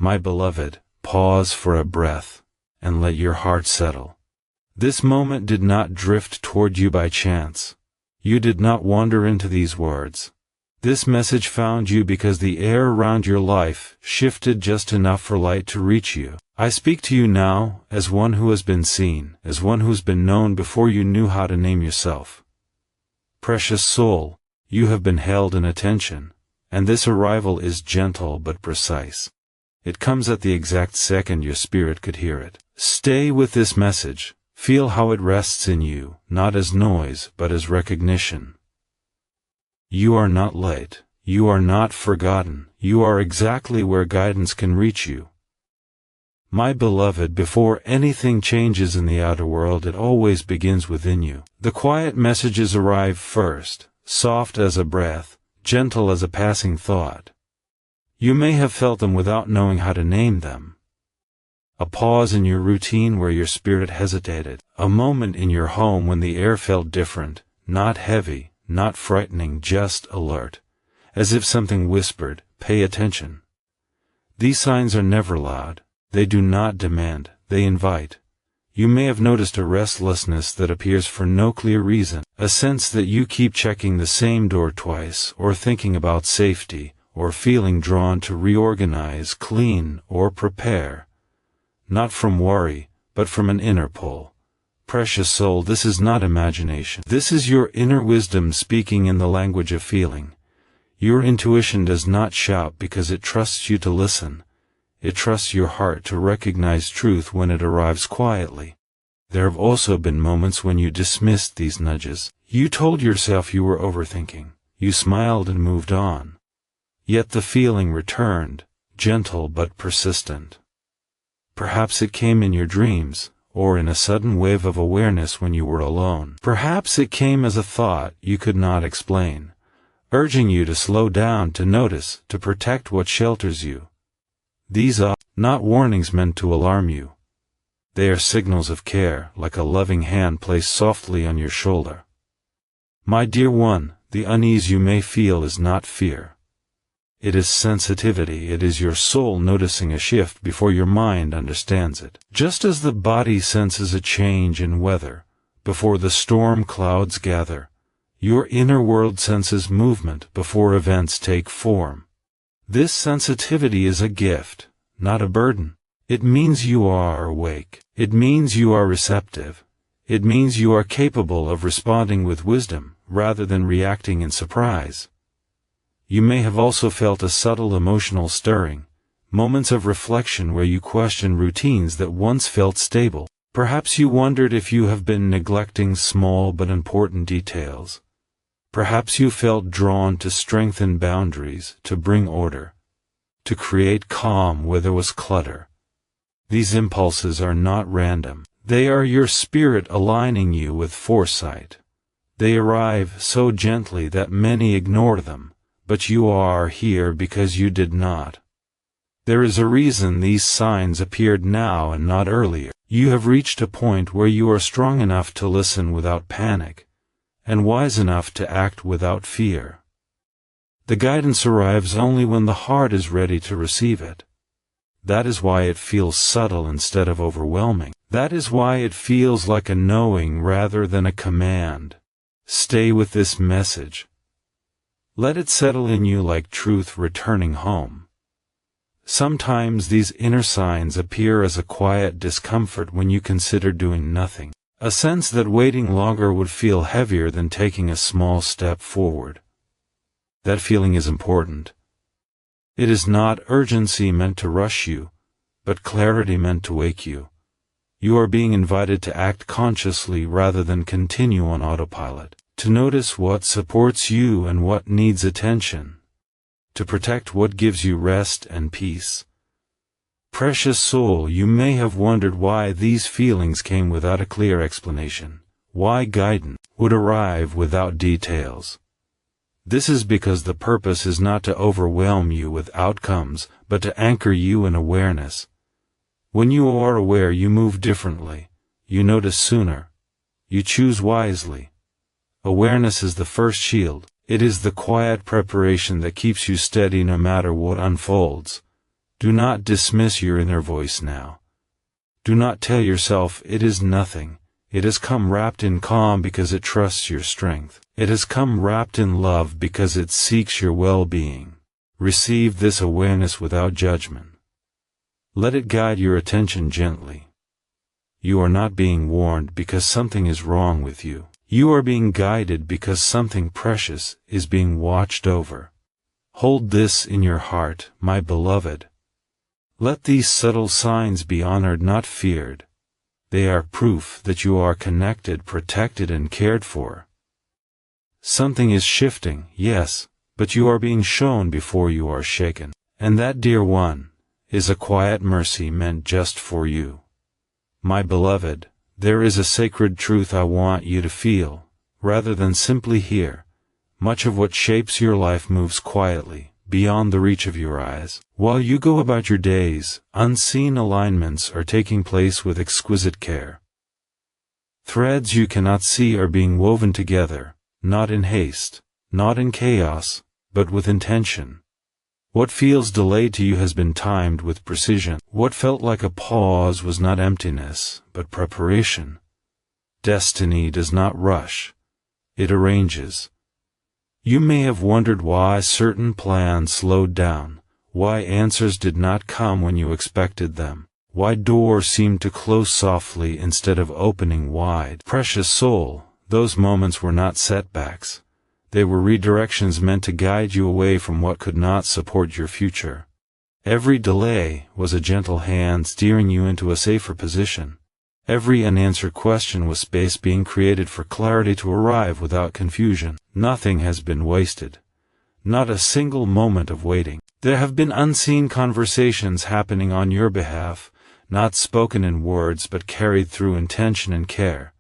My beloved, pause for a breath, and let your heart settle. This moment did not drift toward you by chance. You did not wander into these words. This message found you because the air around your life shifted just enough for light to reach you. I speak to you now as one who has been seen, as one who's been known before you knew how to name yourself. Precious soul, you have been held in attention, and this arrival is gentle but precise. It comes at the exact second your spirit could hear it. Stay with this message. Feel how it rests in you, not as noise, but as recognition. You are not late. You are not forgotten. You are exactly where guidance can reach you. My beloved, before anything changes in the outer world, it always begins within you. The quiet messages arrive first, soft as a breath, gentle as a passing thought. You may have felt them without knowing how to name them. A pause in your routine where your spirit hesitated. A moment in your home when the air felt different, not heavy, not frightening, just alert. As if something whispered, "Pay attention." These signs are never loud. They do not demand, they invite. You may have noticed a restlessness that appears for no clear reason, a sense that you keep checking the same door twice, or thinking about safety, or feeling drawn to reorganize, clean, or prepare. Not from worry, but from an inner pull. Precious soul, this is not imagination. This is your inner wisdom speaking in the language of feeling. Your intuition does not shout because it trusts you to listen. It trusts your heart to recognize truth when it arrives quietly. There have also been moments when you dismissed these nudges. You told yourself you were overthinking. You smiled and moved on. Yet the feeling returned, gentle but persistent. Perhaps it came in your dreams, or in a sudden wave of awareness when you were alone. Perhaps it came as a thought you could not explain, urging you to slow down, to notice, to protect what shelters you. These are not warnings meant to alarm you. They are signals of care, like a loving hand placed softly on your shoulder. My dear one, the unease you may feel is not fear. It is sensitivity. It is your soul noticing a shift before your mind understands it. Just as the body senses a change in weather, before the storm clouds gather, your inner world senses movement before events take form. This sensitivity is a gift, not a burden. It means you are awake. It means you are receptive. It means you are capable of responding with wisdom, rather than reacting in surprise. You may have also felt a subtle emotional stirring, moments of reflection where you question routines that once felt stable. Perhaps you wondered if you have been neglecting small but important details. Perhaps you felt drawn to strengthen boundaries, to bring order, to create calm where there was clutter. These impulses are not random. They are your spirit aligning you with foresight. They arrive so gently that many ignore them. But you are here because you did not. There is a reason these signs appeared now and not earlier. You have reached a point where you are strong enough to listen without panic, and wise enough to act without fear. The guidance arrives only when the heart is ready to receive it. That is why it feels subtle instead of overwhelming. That is why it feels like a knowing rather than a command. Stay with this message. Let it settle in you like truth returning home. Sometimes these inner signs appear as a quiet discomfort when you consider doing nothing, a sense that waiting longer would feel heavier than taking a small step forward. That feeling is important. It is not urgency meant to rush you, but clarity meant to wake you. You are being invited to act consciously rather than continue on autopilot. To notice what supports you and what needs attention, to protect what gives you rest and peace. Precious soul, you may have wondered why these feelings came without a clear explanation, why guidance would arrive without details. This is because the purpose is not to overwhelm you with outcomes, but to anchor you in awareness. When you are aware, you move differently, you notice sooner, you choose wisely. Awareness is the first shield. It is the quiet preparation that keeps you steady no matter what unfolds. Do not dismiss your inner voice now. Do not tell yourself it is nothing. It has come wrapped in calm because it trusts your strength. It has come wrapped in love because it seeks your well-being. Receive this awareness without judgment. Let it guide your attention gently. You are not being warned because something is wrong with you. You are being guided because something precious is being watched over. Hold this in your heart, my beloved. Let these subtle signs be honored, not feared. They are proof that you are connected, protected, and cared for. Something is shifting, yes, but you are being shown before you are shaken. And that, dear one, is a quiet mercy meant just for you. My beloved, there is a sacred truth I want you to feel, rather than simply hear. Much of what shapes your life moves quietly, beyond the reach of your eyes. While you go about your days, unseen alignments are taking place with exquisite care. Threads you cannot see are being woven together, not in haste, not in chaos, but with intention. What feels delayed to you has been timed with precision. What felt like a pause was not emptiness, but preparation. Destiny does not rush. It arranges. You may have wondered why certain plans slowed down, why answers did not come when you expected them, why doors seemed to close softly instead of opening wide. Precious soul, those moments were not setbacks. They were redirections meant to guide you away from what could not support your future. Every delay was a gentle hand steering you into a safer position. Every unanswered question was space being created for clarity to arrive without confusion. Nothing has been wasted. Not a single moment of waiting. There have been unseen conversations happening on your behalf, not spoken in words but carried through intention and care.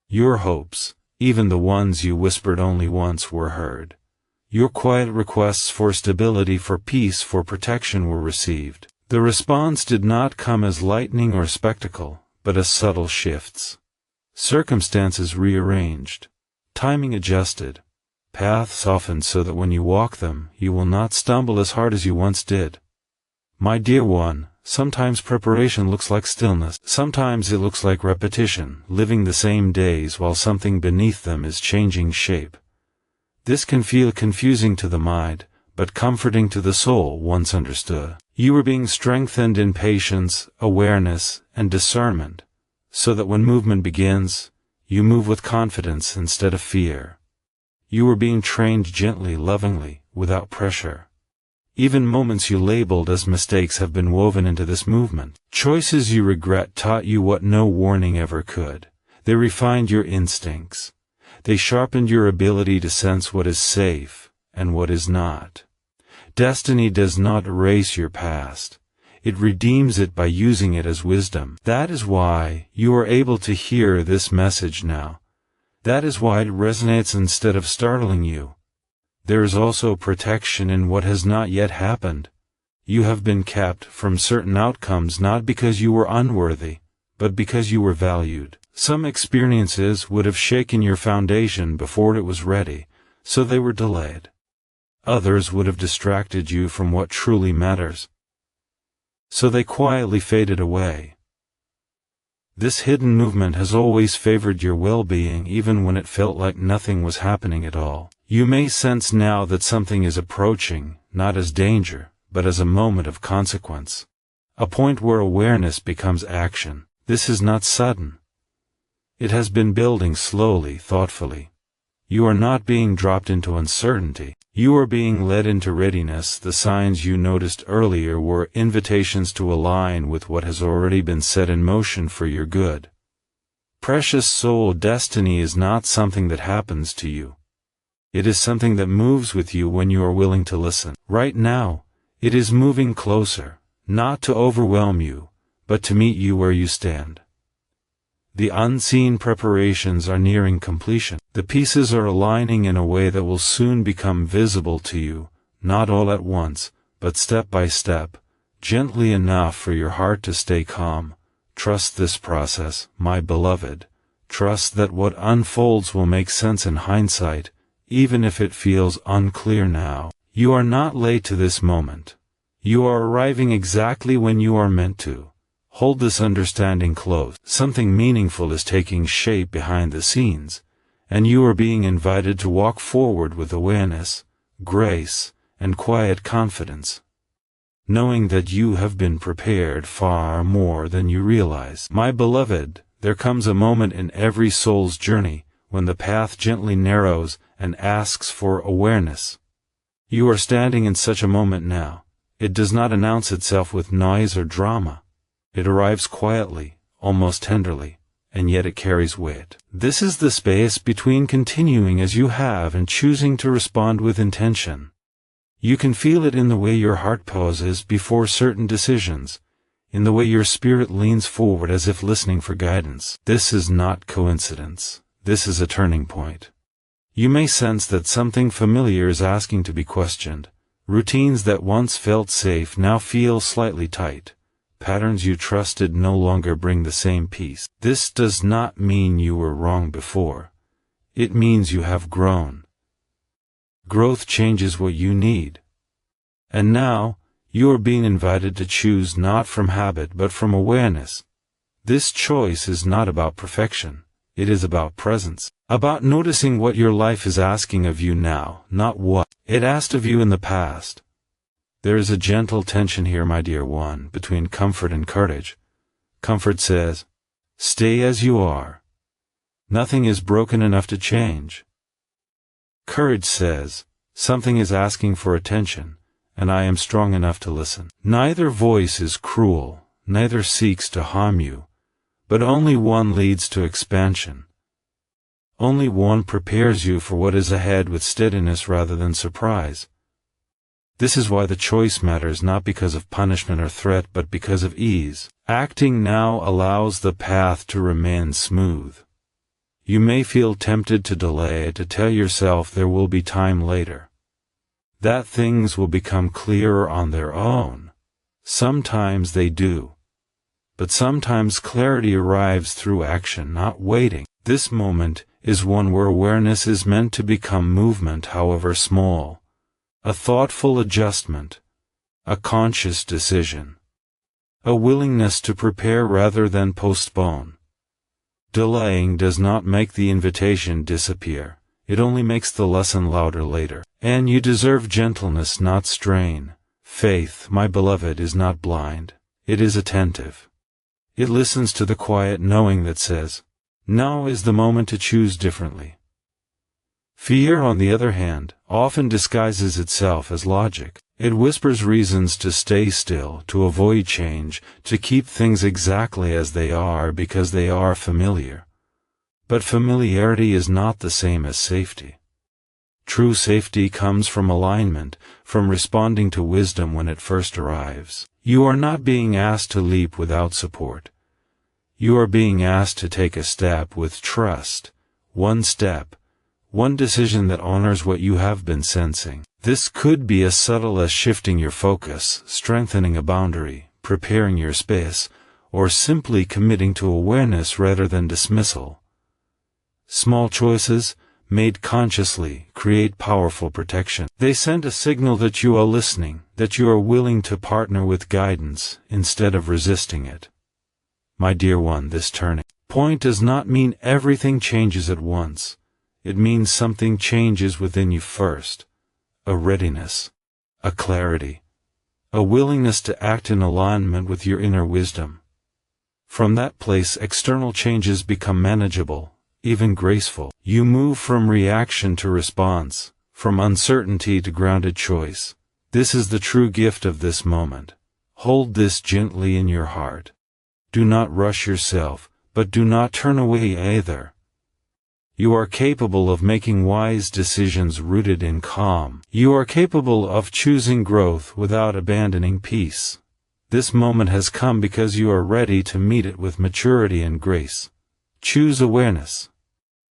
Your hopes, even the ones you whispered only once, were heard. Your quiet requests for stability, for peace, for protection were received. The response did not come as lightning or spectacle, but as subtle shifts. Circumstances rearranged, timing adjusted, paths softened so that when you walk them, you will not stumble as hard as you once did. My dear one, sometimes preparation looks like stillness. Sometimes it looks like repetition, living the same days while something beneath them is changing shape. This can feel confusing to the mind, but comforting to the soul once understood. You are being strengthened in patience, awareness, and discernment, so that when movement begins, you move with confidence instead of fear. You are being trained gently, lovingly, without pressure. Even moments you labeled as mistakes have been woven into this movement. Choices you regret taught you what no warning ever could. They refined your instincts. They sharpened your ability to sense what is safe and what is not. Destiny does not erase your past. It redeems it by using it as wisdom. That is why you are able to hear this message now. That is why it resonates instead of startling you. There is also protection in what has not yet happened. You have been kept from certain outcomes not because you were unworthy, but because you were valued. Some experiences would have shaken your foundation before it was ready, so they were delayed. Others would have distracted you from what truly matters, so they quietly faded away. This hidden movement has always favored your well-being even when it felt like nothing was happening at all. You may sense now that something is approaching, not as danger, but as a moment of consequence. A point where awareness becomes action. This is not sudden. It has been building slowly, thoughtfully. You are not being dropped into uncertainty. You are being led into readiness. The signs you noticed earlier were invitations to align with what has already been set in motion for your good. Precious soul, destiny is not something that happens to you. It is something that moves with you when you are willing to listen. Right now, it is moving closer, not to overwhelm you, but to meet you where you stand. The unseen preparations are nearing completion. The pieces are aligning in a way that will soon become visible to you, not all at once, but step by step, gently enough for your heart to stay calm. Trust this process, my beloved. Trust that what unfolds will make sense in hindsight, even if it feels unclear now. You are not late to this moment. You are arriving exactly when you are meant to. Hold this understanding close. Something meaningful is taking shape behind the scenes, and you are being invited to walk forward with awareness, grace, and quiet confidence, knowing that you have been prepared far more than you realize. My beloved, there comes a moment in every soul's journey when the path gently narrows and asks for awareness. You are standing in such a moment now. It does not announce itself with noise or drama. It arrives quietly, almost tenderly, and yet it carries weight. This is the space between continuing as you have and choosing to respond with intention. You can feel it in the way your heart pauses before certain decisions, in the way your spirit leans forward as if listening for guidance. This is not coincidence. This is a turning point. You may sense that something familiar is asking to be questioned. Routines that once felt safe now feel slightly tight. Patterns you trusted no longer bring the same peace. This does not mean you were wrong before. It means you have grown. Growth changes what you need. And now, you are being invited to choose not from habit but from awareness. This choice is not about perfection. It is about presence. About noticing what your life is asking of you now, not what it asked of you in the past. There is a gentle tension here, my dear one, between comfort and courage. Comfort says, stay as you are. Nothing is broken enough to change. Courage says, something is asking for attention, and I am strong enough to listen. Neither voice is cruel, neither seeks to harm you, but only one leads to expansion. Only one prepares you for what is ahead with steadiness rather than surprise. This is why the choice matters, not because of punishment or threat but because of ease. Acting now allows the path to remain smooth. You may feel tempted to delay, to tell yourself there will be time later, that things will become clearer on their own. Sometimes they do. But sometimes clarity arrives through action, not waiting. This moment is one where awareness is meant to become movement, however small. A thoughtful adjustment, a conscious decision, a willingness to prepare rather than postpone. Delaying does not make the invitation disappear, it only makes the lesson louder later. And you deserve gentleness, not strain. Faith, my beloved, is not blind, it is attentive. It listens to the quiet knowing that says, now is the moment to choose differently. Fear, on the other hand, often disguises itself as logic. It whispers reasons to stay still, to avoid change, to keep things exactly as they are because they are familiar. But familiarity is not the same as safety. True safety comes from alignment, from responding to wisdom when it first arrives. You are not being asked to leap without support. You are being asked to take a step with trust, one step, one decision that honors what you have been sensing. This could be as subtle as shifting your focus, strengthening a boundary, preparing your space, or simply committing to awareness rather than dismissal. Small choices, made consciously, create powerful protection. They send a signal that you are listening, that you are willing to partner with guidance instead of resisting it. My dear one, this turning point does not mean everything changes at once. It means something changes within you first. A readiness, a clarity, a willingness to act in alignment with your inner wisdom. From that place, external changes become manageable, even graceful. You move from reaction to response, from uncertainty to grounded choice. This is the true gift of this moment. Hold this gently in your heart. Do not rush yourself, but do not turn away either. You are capable of making wise decisions rooted in calm. You are capable of choosing growth without abandoning peace. This moment has come because you are ready to meet it with maturity and grace. Choose awareness.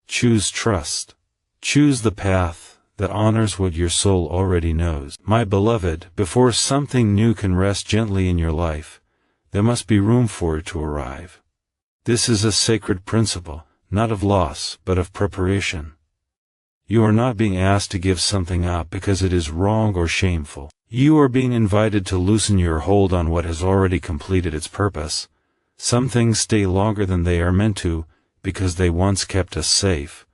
Choose trust. Choose the path that honors what your soul already knows. My beloved, before something new can rest gently in your life, there must be room for it to arrive. This is a sacred principle, not of loss, but of preparation. You are not being asked to give something up because it is wrong or shameful. You are being invited to loosen your hold on what has already completed its purpose. Some things stay longer than they are meant to, because they once kept us safe.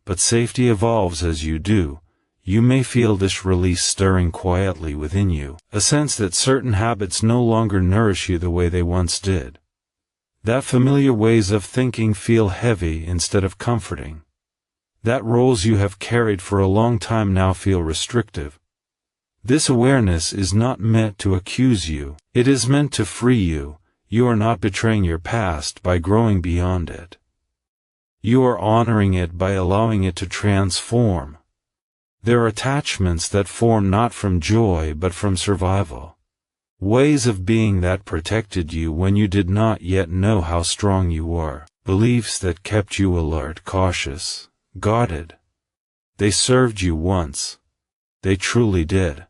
But safety evolves as you do. You may feel this release stirring quietly within you, a sense that certain habits no longer nourish you the way they once did. That familiar ways of thinking feel heavy instead of comforting. That roles you have carried for a long time now feel restrictive. This awareness is not meant to accuse you, it is meant to free you. You are not betraying your past by growing beyond it. You are honoring it by allowing it to transform. There are attachments that form not from joy but from survival. Ways of being that protected you when you did not yet know how strong you were. Beliefs that kept you alert, cautious, guarded. They served you once. They truly did.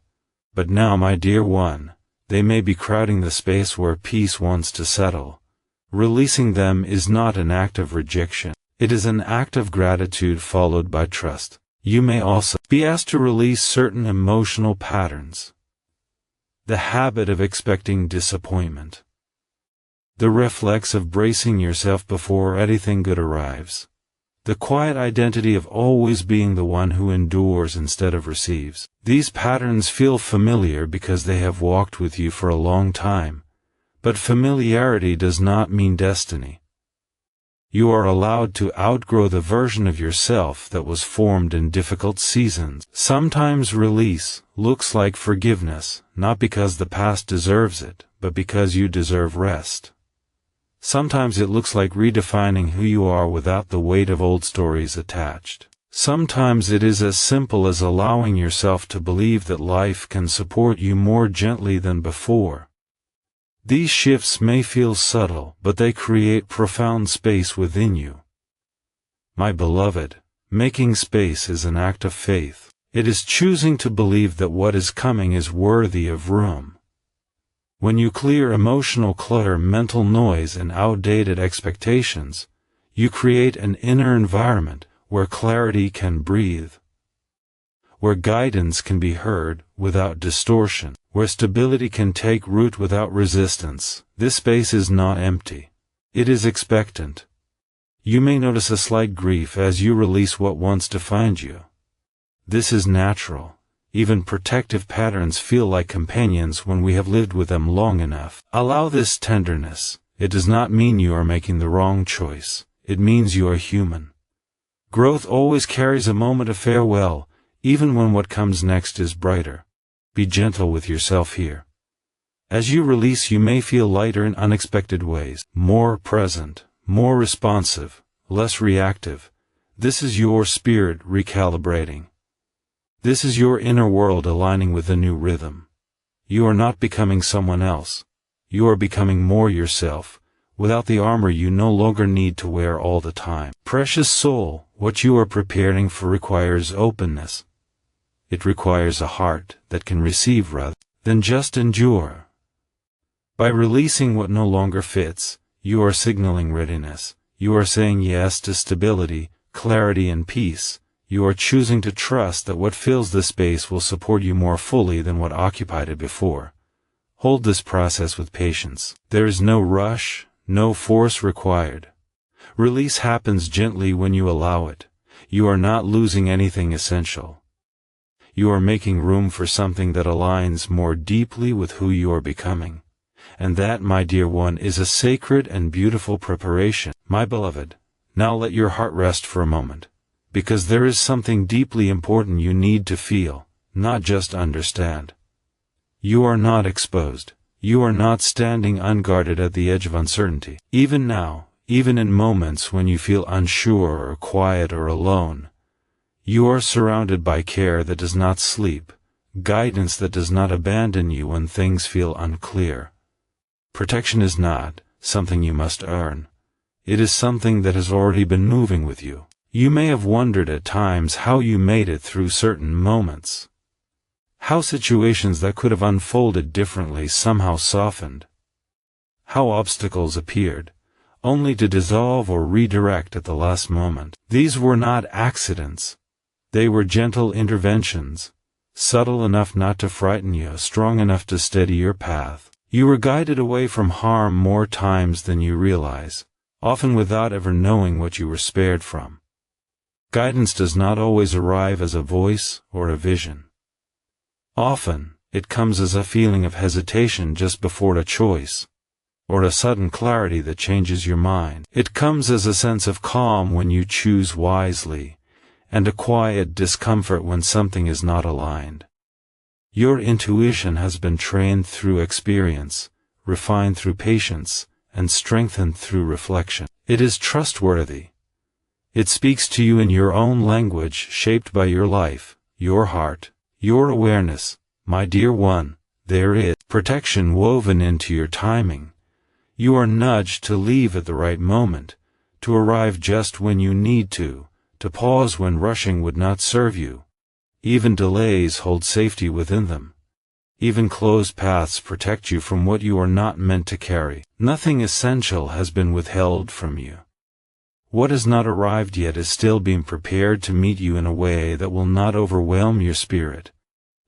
But now, my dear one, they may be crowding the space where peace wants to settle. Releasing them is not an act of rejection. It is an act of gratitude followed by trust. You may also be asked to release certain emotional patterns. The habit of expecting disappointment. The reflex of bracing yourself before anything good arrives. The quiet identity of always being the one who endures instead of receives. These patterns feel familiar because they have walked with you for a long time. But familiarity does not mean destiny. You are allowed to outgrow the version of yourself that was formed in difficult seasons. Sometimes release looks like forgiveness, not because the past deserves it, but because you deserve rest. Sometimes it looks like redefining who you are without the weight of old stories attached. Sometimes it is as simple as allowing yourself to believe that life can support you more gently than before. These shifts may feel subtle, but they create profound space within you. My beloved, making space is an act of faith. It is choosing to believe that what is coming is worthy of room. When you clear emotional clutter, mental noise, and outdated expectations, you create an inner environment where clarity can breathe, where guidance can be heard without distortion, where stability can take root without resistance. This space is not empty. It is expectant. You may notice a slight grief as you release what once defined you. This is natural. Even protective patterns feel like companions when we have lived with them long enough. Allow this tenderness. It does not mean you are making the wrong choice. It means you are human. Growth always carries a moment of farewell, even when what comes next is brighter. Be gentle with yourself here. As you release, you may feel lighter in unexpected ways, more present, more responsive, less reactive. This is your spirit recalibrating. This is your inner world aligning with a new rhythm. You are not becoming someone else. You are becoming more yourself, without the armor you no longer need to wear all the time. Precious soul, what you are preparing for requires openness. It requires a heart that can receive rather than just endure. By releasing what no longer fits, you are signaling readiness. You are saying yes to stability, clarity, and peace. You are choosing to trust that what fills this space will support you more fully than what occupied it before. Hold this process with patience. There is no rush, no force required. Release happens gently when you allow it. You are not losing anything essential. You are making room for something that aligns more deeply with who you are becoming. And that, my dear one, is a sacred and beautiful preparation. My beloved, now let your heart rest for a moment. Because there is something deeply important you need to feel, not just understand. You are not exposed. You are not standing unguarded at the edge of uncertainty. Even now, even in moments when you feel unsure or quiet or alone, you are surrounded by care that does not sleep, guidance that does not abandon you when things feel unclear. Protection is not something you must earn. It is something that has already been moving with you. You may have wondered at times how you made it through certain moments. How situations that could have unfolded differently somehow softened. How obstacles appeared, only to dissolve or redirect at the last moment. These were not accidents. They were gentle interventions, subtle enough not to frighten you, strong enough to steady your path. You are guided away from harm more times than you realize, often without ever knowing what you were spared from. Guidance does not always arrive as a voice or a vision. Often, it comes as a feeling of hesitation just before a choice, or a sudden clarity that changes your mind. It comes as a sense of calm when you choose wisely, and a quiet discomfort when something is not aligned. Your intuition has been trained through experience, refined through patience, and strengthened through reflection. It is trustworthy. It speaks to you in your own language, shaped by your life, your heart, your awareness. My dear one, there is protection woven into your timing. You are nudged to leave at the right moment, to arrive just when you need to pause when rushing would not serve you. Even delays hold safety within them. Even closed paths protect you from what you are not meant to carry. Nothing essential has been withheld from you. What has not arrived yet is still being prepared to meet you in a way that will not overwhelm your spirit.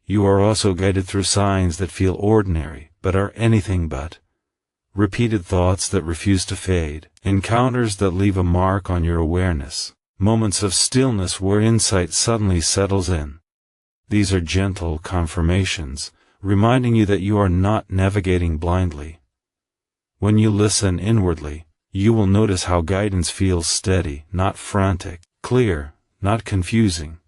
You are also guided through signs that feel ordinary, but are anything but. Repeated thoughts that refuse to fade, encounters that leave a mark on your awareness, moments of stillness where insight suddenly settles in. These are gentle confirmations, reminding you that you are not navigating blindly. When you listen inwardly, you will notice how guidance feels steady, not frantic, clear, not confusing,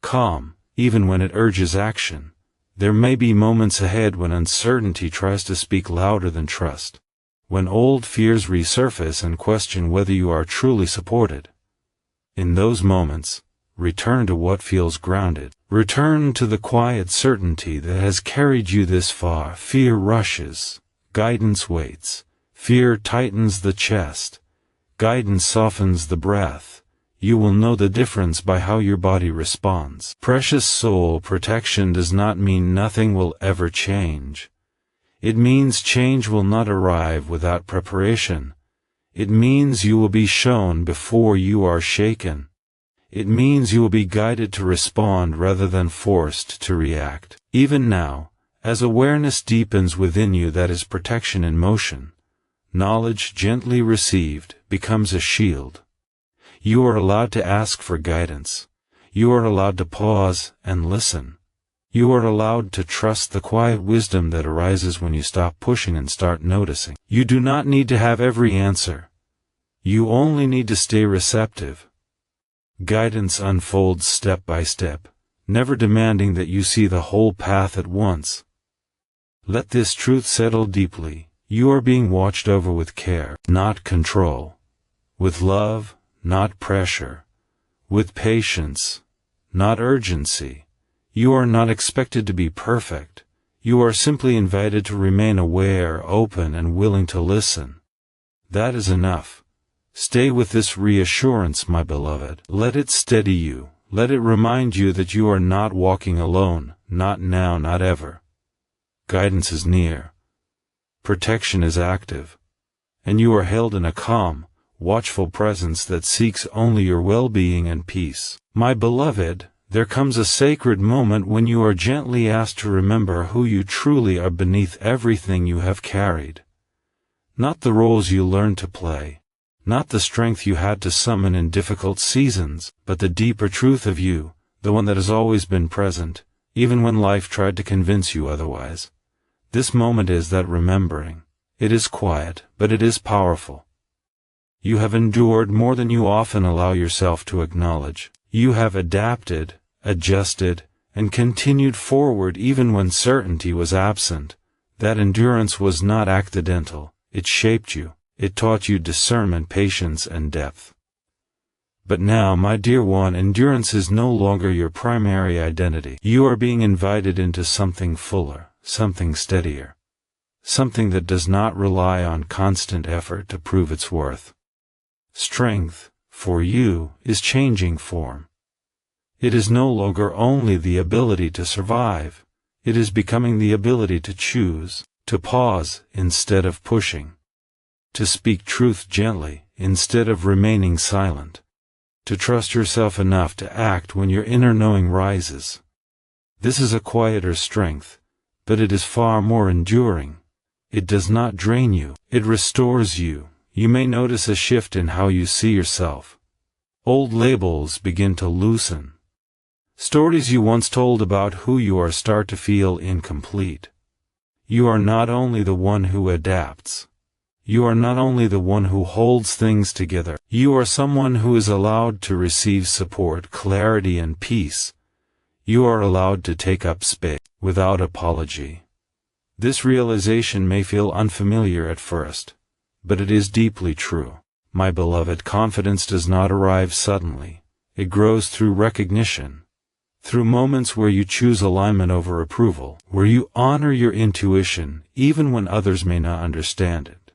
calm, even when it urges action. There may be moments ahead when uncertainty tries to speak louder than trust, when old fears resurface and question whether you are truly supported. In those moments, return to what feels grounded. Return to the quiet certainty that has carried you this far. Fear rushes, guidance waits. Fear tightens the chest, guidance softens the breath. You will know the difference by how your body responds. Precious soul, protection does not mean nothing will ever change. It means change will not arrive without preparation. It means you will be shown before you are shaken. It means you will be guided to respond rather than forced to react. Even now, as awareness deepens within you, that is protection in motion. Knowledge gently received becomes a shield. You are allowed to ask for guidance. You are allowed to pause and listen. You are allowed to trust the quiet wisdom that arises when you stop pushing and start noticing. You do not need to have every answer. You only need to stay receptive. Guidance unfolds step by step, never demanding that you see the whole path at once. Let this truth settle deeply. You are being watched over with care, not control. With love, not pressure. With patience, not urgency. You are not expected to be perfect. You are simply invited to remain aware, open, and willing to listen. That is enough. Stay with this reassurance, my beloved. Let it steady you. Let it remind you that you are not walking alone, not now, not ever. Guidance is near. Protection is active. And you are held in a calm, watchful presence that seeks only your well-being and peace. My beloved, there comes a sacred moment when you are gently asked to remember who you truly are beneath everything you have carried. Not the roles you learned to play, not the strength you had to summon in difficult seasons, but the deeper truth of you, the one that has always been present, even when life tried to convince you otherwise. This moment is that remembering. It is quiet, but it is powerful. You have endured more than you often allow yourself to acknowledge. You have adapted, adjusted, and continued forward even when certainty was absent. That endurance was not accidental. It shaped you. It taught you discernment, patience, and depth. But now, my dear one, endurance is no longer your primary identity. You are being invited into something fuller, something steadier, something that does not rely on constant effort to prove its worth. Strength, for you, is changing form. It is no longer only the ability to survive. It is becoming the ability to choose, to pause instead of pushing, to speak truth gently instead of remaining silent, to trust yourself enough to act when your inner knowing rises. This is a quieter strength, but it is far more enduring. It does not drain you, it restores you. You may notice a shift in how you see yourself. Old labels begin to loosen. Stories you once told about who you are start to feel incomplete. You are not only the one who adapts. You are not only the one who holds things together. You are someone who is allowed to receive support, clarity, and peace. You are allowed to take up space without apology. This realization may feel unfamiliar at first, but it is deeply true. My beloved, confidence does not arrive suddenly. It grows through recognition. Through moments where you choose alignment over approval, where you honor your intuition even when others may not understand it.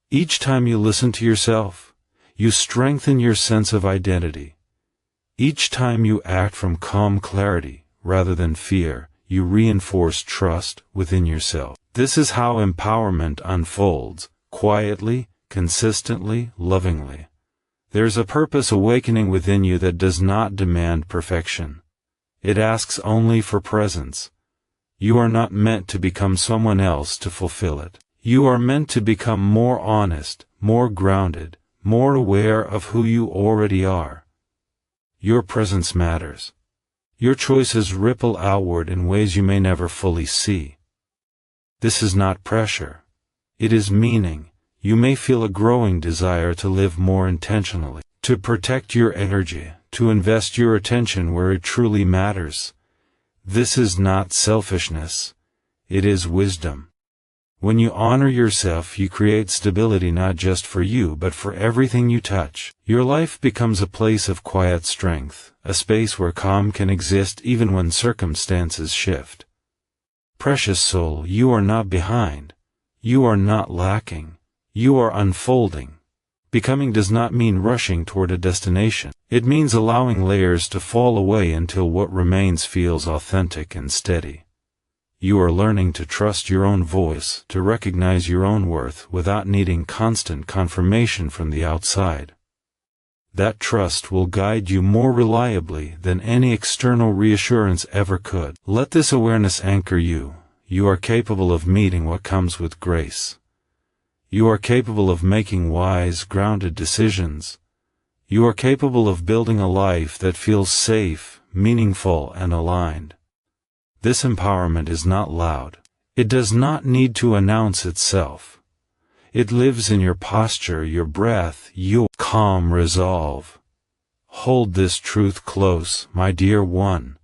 Each time you listen to yourself, you strengthen your sense of identity. Each time you act from calm clarity rather than fear, you reinforce trust within yourself. This is how empowerment unfolds, quietly, consistently, lovingly. There's a purpose awakening within you that does not demand perfection. It asks only for presence. You are not meant to become someone else to fulfill it. You are meant to become more honest, more grounded, more aware of who you already are. Your presence matters. Your choices ripple outward in ways you may never fully see. This is not pressure. It is meaning. You may feel a growing desire to live more intentionally, to protect your energy, to invest your attention where it truly matters. This is not selfishness. It is wisdom. When you honor yourself, you create stability not just for you but for everything you touch. Your life becomes a place of quiet strength, a space where calm can exist even when circumstances shift. Precious soul, you are not behind. You are not lacking. You are unfolding. Becoming does not mean rushing toward a destination. It means allowing layers to fall away until what remains feels authentic and steady. You are learning to trust your own voice, to recognize your own worth without needing constant confirmation from the outside. That trust will guide you more reliably than any external reassurance ever could. Let this awareness anchor you. You are capable of meeting what comes with grace. You are capable of making wise, grounded decisions. You are capable of building a life that feels safe, meaningful, and aligned. This empowerment is not loud. It does not need to announce itself. It lives in your posture, your breath, your calm resolve. Hold this truth close, my dear one.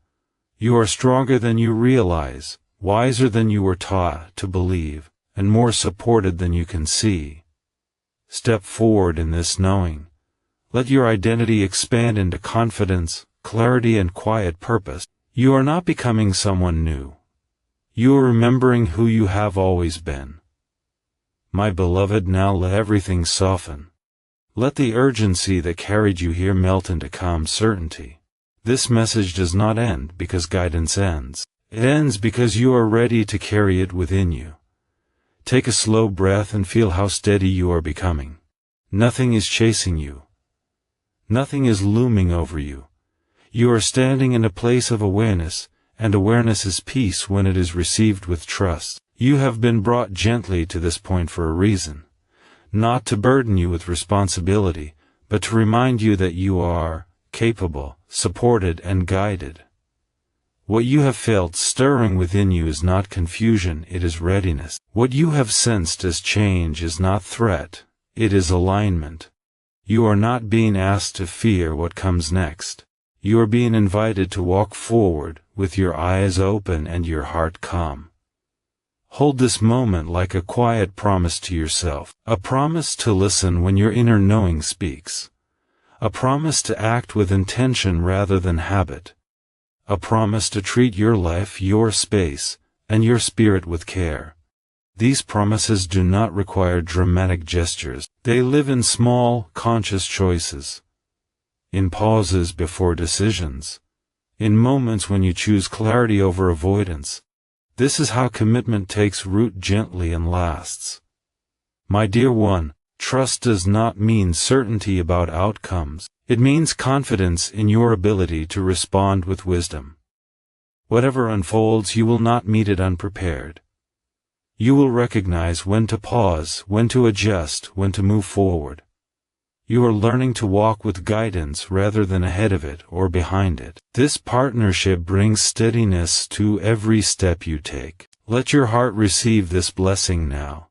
You are stronger than you realize, wiser than you were taught to believe, and more supported than you can see. Step forward in this knowing. Let your identity expand into confidence, clarity, and quiet purpose. You are not becoming someone new. You are remembering who you have always been. My beloved, now let everything soften. Let the urgency that carried you here melt into calm certainty. This message does not end because guidance ends. It ends because you are ready to carry it within you. Take a slow breath and feel how steady you are becoming. Nothing is chasing you. Nothing is looming over you. You are standing in a place of awareness, and awareness is peace when it is received with trust. You have been brought gently to this point for a reason. Not to burden you with responsibility, but to remind you that you are capable, supported, and guided. What you have felt stirring within you is not confusion, it is readiness. What you have sensed as change is not threat, it is alignment. You are not being asked to fear what comes next. You are being invited to walk forward, with your eyes open and your heart calm. Hold this moment like a quiet promise to yourself, a promise to listen when your inner knowing speaks, a promise to act with intention rather than habit, a promise to treat your life, your space, and your spirit with care. These promises do not require dramatic gestures. They live in small, conscious choices. In pauses before decisions. In moments when you choose clarity over avoidance. This is how commitment takes root gently and lasts. My dear one, trust does not mean certainty about outcomes. It means confidence in your ability to respond with wisdom. Whatever unfolds, you will not meet it unprepared. You will recognize when to pause, when to adjust, when to move forward. You are learning to walk with guidance rather than ahead of it or behind it. This partnership brings steadiness to every step you take. Let your heart receive this blessing now.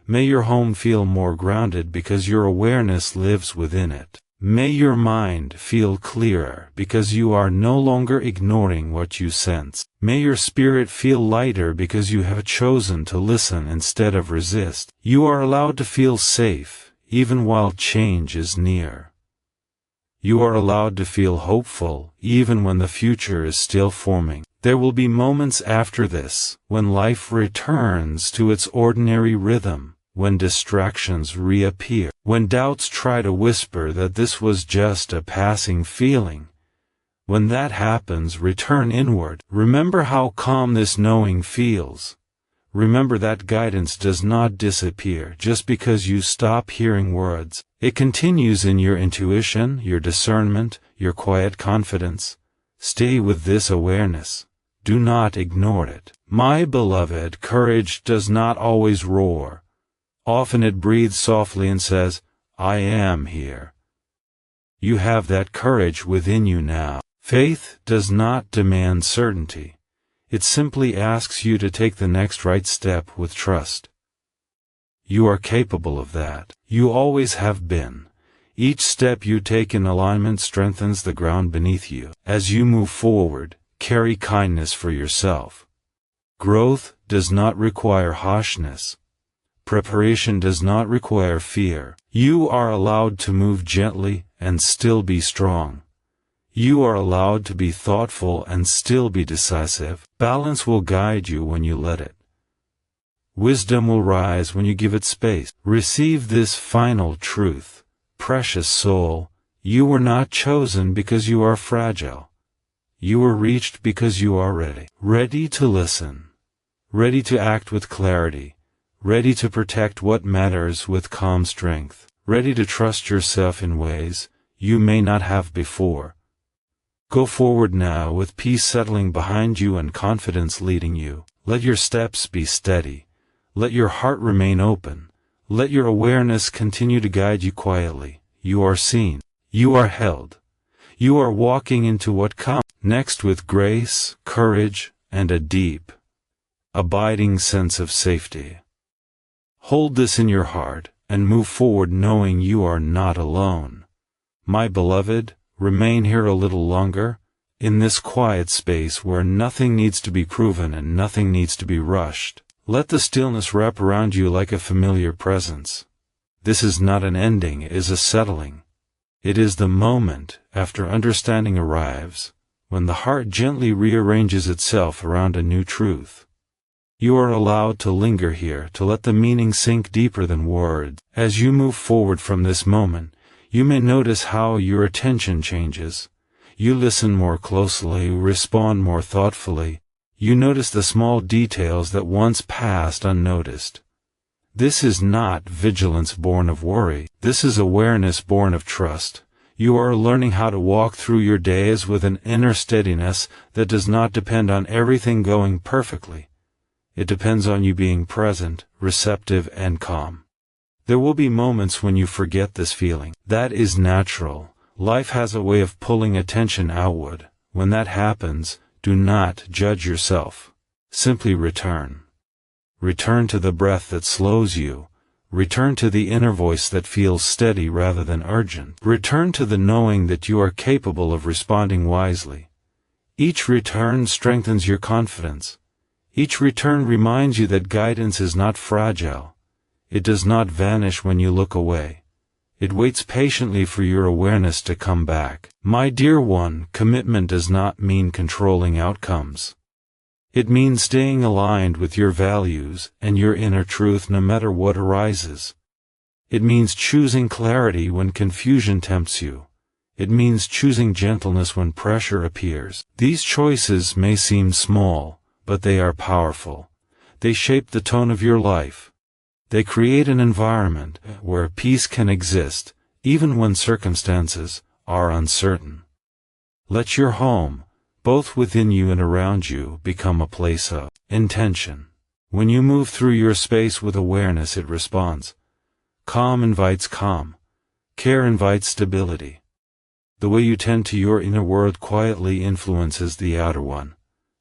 May your home feel more grounded because your awareness lives within it. May your mind feel clearer because you are no longer ignoring what you sense. May your spirit feel lighter because you have chosen to listen instead of resist. You are allowed to feel safe, even while change is near. You are allowed to feel hopeful, even when the future is still forming. There will be moments after this, when life returns to its ordinary rhythm, when distractions reappear, when doubts try to whisper that this was just a passing feeling. When that happens, return inward. Remember how calm this knowing feels. Remember that guidance does not disappear just because you stop hearing words. It continues in your intuition, your discernment, your quiet confidence. Stay with this awareness. Do not ignore it. My beloved, courage does not always roar. Often it breathes softly and says, I am here. You have that courage within you now. Faith does not demand certainty. It simply asks you to take the next right step with trust. You are capable of that. You always have been. Each step you take in alignment strengthens the ground beneath you. As you move forward, carry kindness for yourself. Growth does not require harshness. Preparation does not require fear. You are allowed to move gently and still be strong. You are allowed to be thoughtful and still be decisive. Balance will guide you when you let it. Wisdom will rise when you give it space. Receive this final truth. Precious soul, you were not chosen because you are fragile. You were reached because you are ready. Ready to listen. Ready to act with clarity. Ready to protect what matters with calm strength. Ready to trust yourself in ways you may not have before. Go forward now with peace settling behind you and confidence leading you. Let your steps be steady. Let your heart remain open. Let your awareness continue to guide you quietly. You are seen. You are held. You are walking into what comes next with grace, courage, and a deep, abiding sense of safety. Hold this in your heart, and move forward knowing you are not alone. My beloved, remain here a little longer, in this quiet space where nothing needs to be proven and nothing needs to be rushed. Let the stillness wrap around you like a familiar presence. This is not an ending, it is a settling. It is the moment, after understanding arrives, when the heart gently rearranges itself around a new truth. You are allowed to linger here, to let the meaning sink deeper than words. As you move forward from this moment, you may notice how your attention changes. You listen more closely, respond more thoughtfully. You notice the small details that once passed unnoticed. This is not vigilance born of worry. This is awareness born of trust. You are learning how to walk through your days with an inner steadiness that does not depend on everything going perfectly. It depends on you being present, receptive, and calm. There will be moments when you forget this feeling. That is natural. Life has a way of pulling attention outward. When that happens, do not judge yourself. Simply return. Return to the breath that slows you. Return to the inner voice that feels steady rather than urgent. Return to the knowing that you are capable of responding wisely. Each return strengthens your confidence. Each return reminds you that guidance is not fragile. It does not vanish when you look away. It waits patiently for your awareness to come back. My dear one, commitment does not mean controlling outcomes. It means staying aligned with your values and your inner truth no matter what arises. It means choosing clarity when confusion tempts you. It means choosing gentleness when pressure appears. These choices may seem small, but they are powerful. They shape the tone of your life. They create an environment where peace can exist, even when circumstances are uncertain. Let your home, both within you and around you, become a place of intention. When you move through your space with awareness, it responds. Calm invites calm. Care invites stability. The way you tend to your inner world quietly influences the outer one.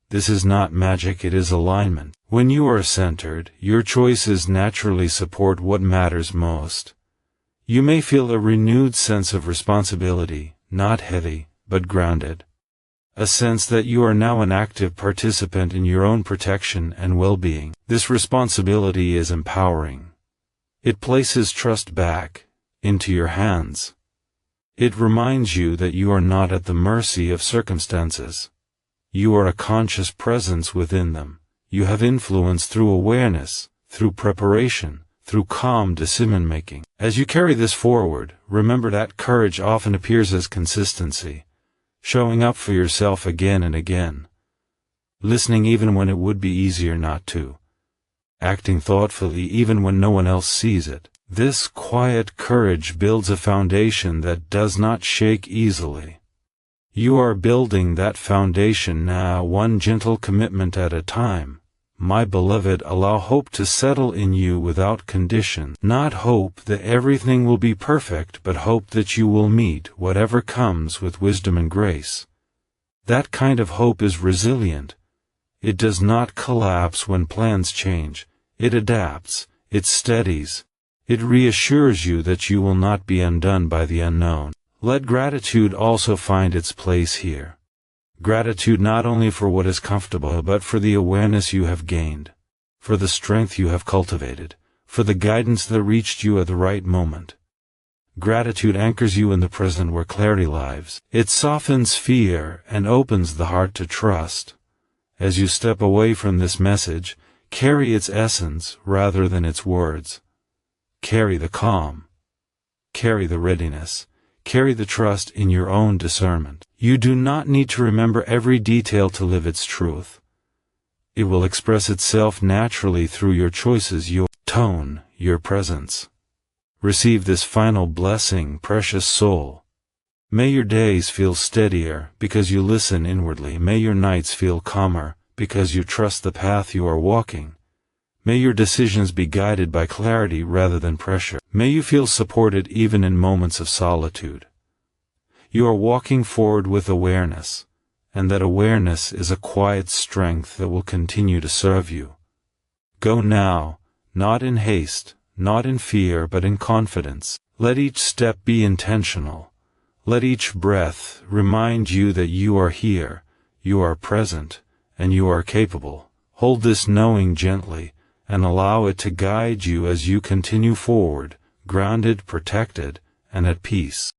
This is not magic, it is alignment. When you are centered, your choices naturally support what matters most. You may feel a renewed sense of responsibility, not heavy, but grounded. A sense that you are now an active participant in your own protection and well-being. This responsibility is empowering. It places trust back into your hands. It reminds you that you are not at the mercy of circumstances. You are a conscious presence within them. You have influence through awareness, through preparation, through calm decision-making. As you carry this forward, remember that courage often appears as consistency. Showing up for yourself again and again. Listening even when it would be easier not to. Acting thoughtfully even when no one else sees it. This quiet courage builds a foundation that does not shake easily. You are building that foundation now, one gentle commitment at a time. My beloved, allow hope to settle in you without condition. Not hope that everything will be perfect, but hope that you will meet whatever comes with wisdom and grace. That kind of hope is resilient. It does not collapse when plans change. It adapts, it steadies. It reassures you that you will not be undone by the unknown. Let gratitude also find its place here. Gratitude not only for what is comfortable, but for the awareness you have gained, for the strength you have cultivated, for the guidance that reached you at the right moment. Gratitude anchors you in the present where clarity lives. It softens fear and opens the heart to trust. As you step away from this message, carry its essence rather than its words. Carry the calm. Carry the readiness. Carry the trust in your own discernment. You do not need to remember every detail to live its truth. It will express itself naturally through your choices, your tone, your presence. Receive this final blessing, precious soul. May your days feel steadier because you listen inwardly. May your nights feel calmer because you trust the path you are walking. May your decisions be guided by clarity rather than pressure. May you feel supported even in moments of solitude. You are walking forward with awareness, and that awareness is a quiet strength that will continue to serve you. Go now, not in haste, not in fear, but in confidence. Let each step be intentional. Let each breath remind you that you are here, you are present, and you are capable. Hold this knowing gently, and allow it to guide you as you continue forward, grounded, protected, and at peace.